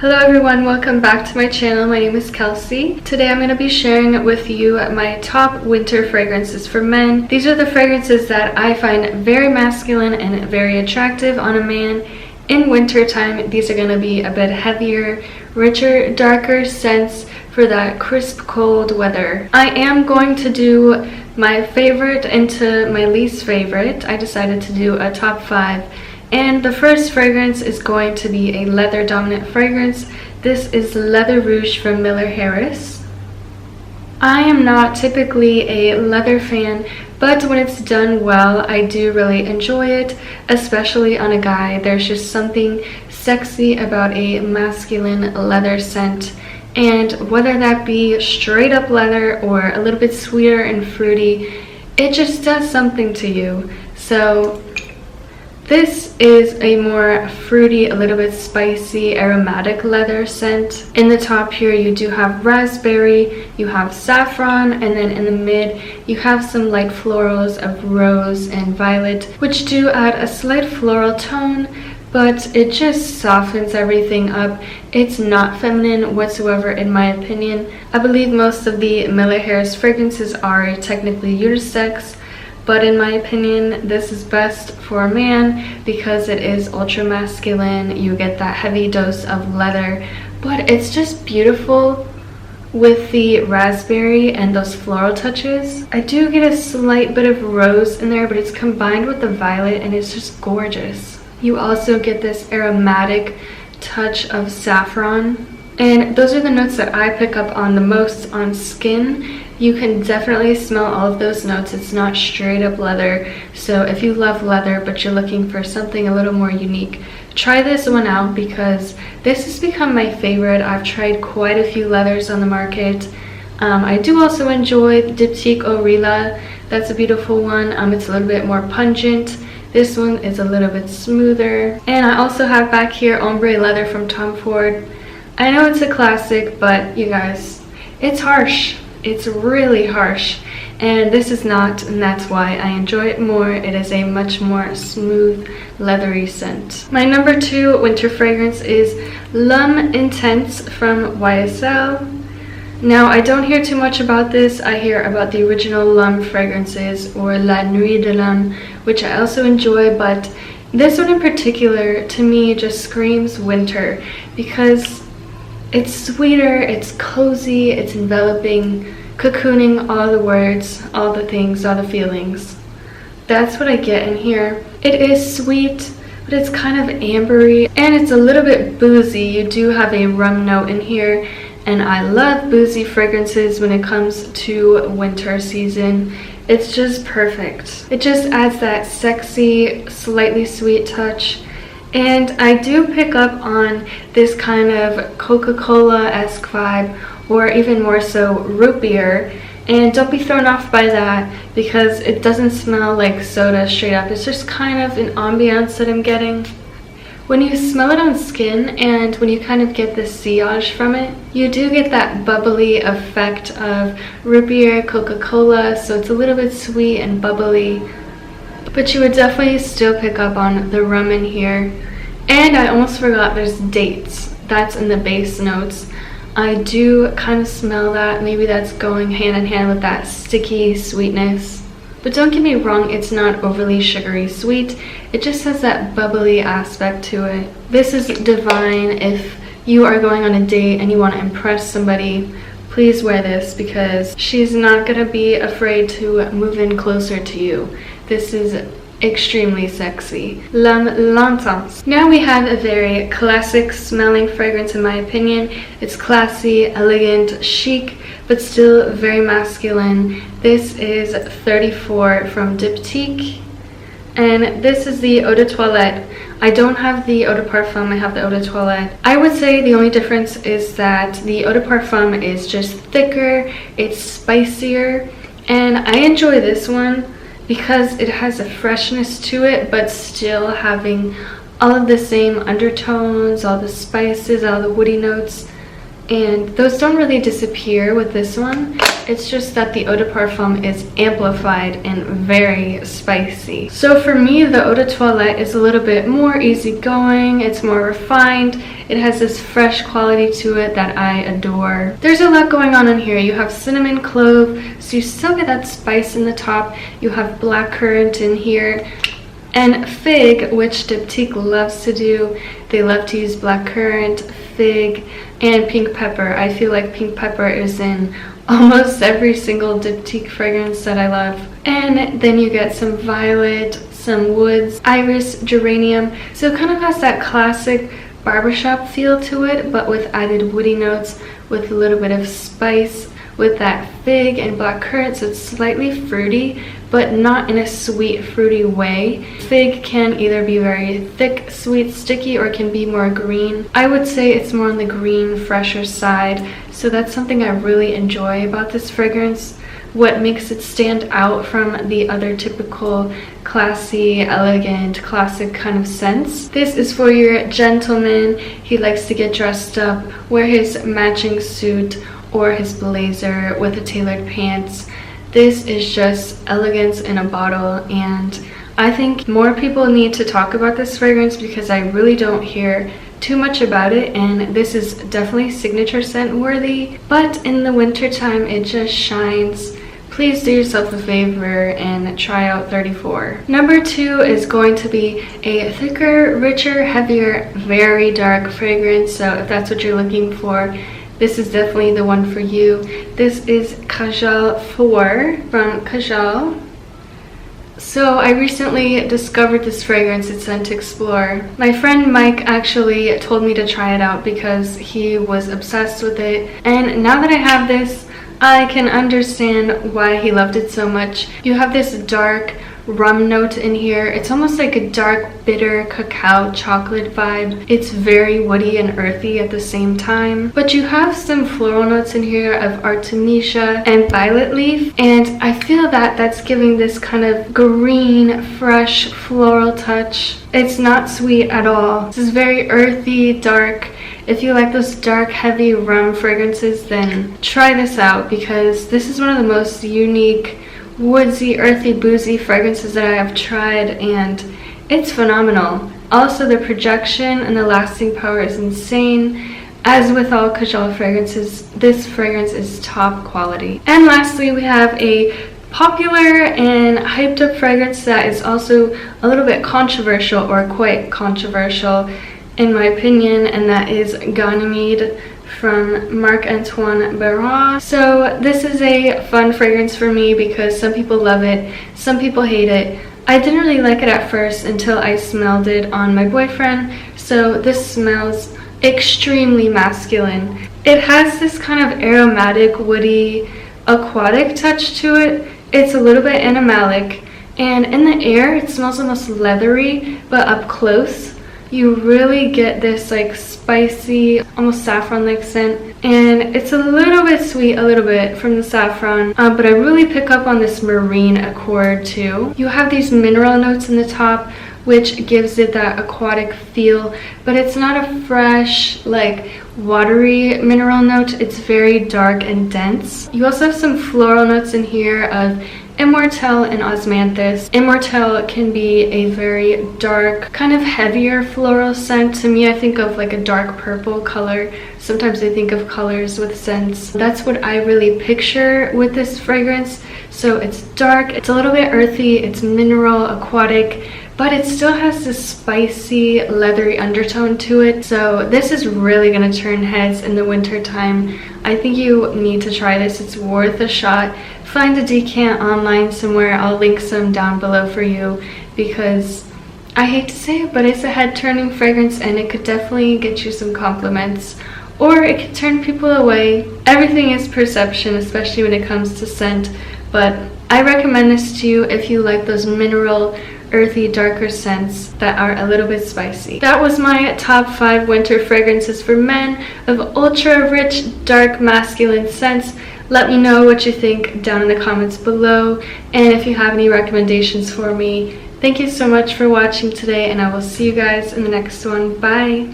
Hello everyone, welcome back to my channel. My name is Kelsey. Today I'm going to be sharing with you my top winter fragrances for men. These are the fragrances that I find very masculine and very attractive on a man. In winter time, these are going to be a bit heavier, richer, darker scents for that crisp, cold weather. I am going to do my favorite into my least favorite. I decided to do a top 5. And the first fragrance is going to be a leather dominant fragrance. This is Leather Rouge from Miller Harris. I am not typically a leather fan, but when it's done well, I do really enjoy it, especially on a guy. There's just something sexy about a masculine leather scent. And whether that be straight up leather or a little bit sweeter and fruity, it just does something to you. So this is a more fruity, a little bit spicy, aromatic leather scent. In the top here, you do have raspberry, you have saffron, and then in the mid, you have some light florals of rose and violet, which do add a slight floral tone, but it just softens everything up. It's not feminine whatsoever in my opinion. I believe most of the Miller Harris fragrances are technically unisex, but in my opinion, this is best for a man because it is ultra masculine. You get that heavy dose of leather, but it's just beautiful with the raspberry and those floral touches. I do get a slight bit of rose in there, but it's combined with the violet and it's just gorgeous. You also get this aromatic touch of saffron, and those are the notes that I pick up on the most on skin. You can definitely smell all of those notes. It's not straight up leather, so if you love leather but you're looking for something a little more unique, try this one out because this has become my favorite. I've tried quite a few leathers on the market. I do also enjoy DIptyque Orilla. That's a beautiful one. It's a little bit more pungent. This one is a little bit smoother. And I also have back here Ombre Leather from Tom Ford. I know it's a classic, but you guys, it's harsh. It's really harsh, and this is not, and that's why I enjoy it more. It is a much more smooth, leathery scent. My number 2 winter fragrance is Lum Intense from YSL. Now, I don't hear too much about this. I hear about the original Lum fragrances or La Nuit de Lum, which I also enjoy, but this one in particular to me just screams winter because it's sweeter, it's cozy, it's enveloping, cocooning, all the words, all the things, all the feelings. That's what I get in here. It is sweet, but it's kind of ambery, and it's a little bit boozy. You do have a rum note in here, and I love boozy fragrances when it comes to winter season. It's just perfect. It just adds that sexy, slightly sweet touch. And I do pick up on this kind of Coca-Cola-esque vibe, or even more so root beer. And don't be thrown off by that because it doesn't smell like soda straight up. It's just kind of an ambiance that I'm getting. When you smell it on skin and when you kind of get the sillage from it, you do get that bubbly effect of root beer, Coca-Cola, so it's a little bit sweet and bubbly. But you would definitely still pick up on the rum in here. And I almost forgot there's dates. That's in the base notes. I do kind of smell that. Maybe that's going hand in hand with that sticky sweetness. But don't get me wrong, it's not overly sugary sweet. It just has that bubbly aspect to it. This is divine. If you are going on a date and you want to impress somebody, please wear this because she's not going to be afraid to move in closer to you. This is extremely sexy. Lum Intense. Now we have a very classic smelling fragrance in my opinion. It's classy, elegant, chic, but still very masculine. This is 34 from DIptyque, and this is the Eau de Toilette. I don't have the Eau de Parfum, I have the Eau de Toilette. I would say the only difference is that the Eau de Parfum is just thicker, it's spicier, and I enjoy this one because it has a freshness to it, but still having all of the same undertones, all the spices, all the woody notes. and those don't really disappear with this one. It's just that the eau de parfum is amplified and very spicy. So for me, the Eau de Toilette is a little bit more easygoing. It's more refined. It has this fresh quality to it that I adore. There's a lot going on in here. You have cinnamon clove, so you still get that spice in the top. You have blackcurrant in here. And fig, which DIptyque loves to do. They love to use blackcurrant, fig, and pink pepper. I feel like pink pepper is in almost every single DIptyque fragrance that I love. And then you get some violet, some woods, iris, geranium. So it kind of has that classic barbershop feel to it, but with added woody notes, with a little bit of spice, with that fig and blackcurrant. So it's slightly fruity, but not in a sweet, fruity way. Fig can either be very thick, sweet, sticky, or can be more green. I would say it's more on the green, fresher side. So that's something I really enjoy about this fragrance. What makes it stand out from the other typical classy, elegant, classic kind of scents. This is for your gentleman. He likes to get dressed up, wear his matching suit or his blazer with the tailored pants. This is just elegance in a bottle, and I think more people need to talk about this fragrance because I really don't hear too much about it, and this is definitely signature scent worthy, but in the winter time it just shines. Please do yourself a favor and try out 34. Number 2 is going to be a thicker, richer, heavier, very dark fragrance. So if that's what you're looking for, this is definitely the one for you. This is Kajal IV from Kajal. So I recently discovered this fragrance at Scent Explore. My friend Mike actually told me to try it out because he was obsessed with it. And now that I have this, I can understand why he loved it so much. You have this dark rum note in here. It's almost like a dark, bitter cacao chocolate vibe. It's very woody and earthy at the same time. But you have some floral notes in here of artemisia and violet leaf. And I feel that that's giving this kind of green, fresh, floral touch. It's not sweet at all. This is very earthy, dark. If you like those dark, heavy rum fragrances, then try this out because this is one of the most unique, woodsy, earthy, boozy fragrances that I have tried, and it's phenomenal. Also, the projection and the lasting power is insane. As with all Kajal fragrances, this fragrance is top quality. And lastly, we have a popular and hyped up fragrance that is also a little bit controversial, or quite controversial in my opinion, and that is Ganymede from Marc Antoine Barrois. So this is a fun fragrance for me because some people love it, some people hate it. I didn't really like it at first until I smelled it on my boyfriend. So this smells extremely masculine. It has this kind of aromatic, woody, aquatic touch to it. It's a little bit animalic, and in the air it smells almost leathery, but up close you really get this like spicy, almost saffron-like scent, and it's a little bit sweet, a little bit from the saffron, but I really pick up on this marine accord too. You have these mineral notes in the top, which gives it that aquatic feel, but it's not a fresh, like watery mineral note. It's very dark and dense. You also have some floral notes in here of Immortelle and Osmanthus. Immortelle can be a very dark, kind of heavier floral scent. To me, I think of like a dark purple color. Sometimes I think of colors with scents. That's what I really picture with this fragrance. So it's dark, it's a little bit earthy, it's mineral, aquatic, but it still has this spicy, leathery undertone to it. So this is really gonna turn heads in the winter time. I think you need to try this. It's worth a shot. Find a decant online somewhere. I'll link some down below for you because I hate to say it, but it's a head-turning fragrance and it could definitely get you some compliments, or it could turn people away. Everything is perception, especially when it comes to scent, but I recommend this to you if you like those mineral, earthy, darker scents that are a little bit spicy. That was my top 5 winter fragrances for men of ultra rich, dark, masculine scents. Let me know what you think down in the comments below, and if you have any recommendations for me. Thank you so much for watching today, and I will see you guys in the next one. Bye!